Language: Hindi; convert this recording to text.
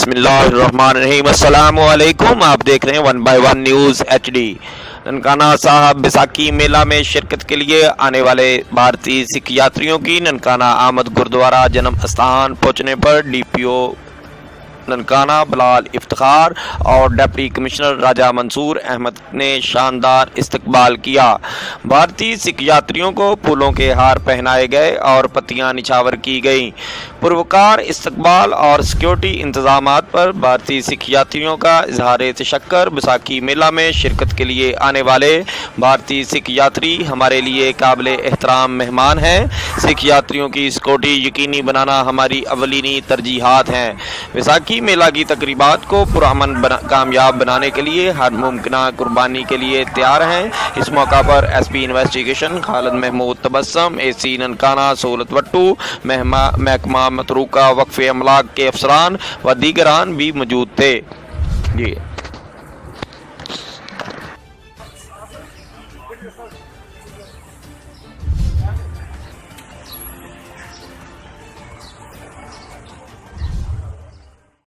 बिस्मिल्लाहिर्रहमानिर्रहीम। अस्सलामु अलैकुम। आप देख रहे हैं 1 by 1 न्यूज़ HD। ननकाना साहब बैसाखी मेला में शिरकत के लिए आने वाले भारतीय सिख यात्रियों की ननकाना आमद गुरुद्वारा जन्म स्थान पहुंचने पर DPO ननकाना बिलाल इफ्तिखार और डिप्टी कमिश्नर राजा मंसूर अहमद ने शानदार इस्तकबाल किया। भारतीय सिख यात्रियों को फूलों के हार पहनाए गए और पत्तियां निछावर की गईं। पुरवकार इस्तकबाल और सिक्योरिटी इंतजामात पर भारतीय सिख यात्रियों का इजहार तशक्कुर। बैसाखी मेला में शिरकत के लिए आने वाले भारतीय सिख यात्री हमारे लिए काबिल एहतराम मेहमान हैं। सिख यात्रियों की सिक्योरिटी यकीनी बनाना हमारी अवलीनी तरजीहात हैं। बैसाखी मेला की तकरीबात को पुरअमन कामयाब बनाने के लिए हर मुमकिन कुर्बानी के लिए तैयार हैं। इस मौका पर SP investigation Khalid Mahmood Tabassum, AC Nankana Sahulat Wattoo, महकमा मतरूका वक्फ अमलाक के अफसरान व दीगरान भी मौजूद थे। जी।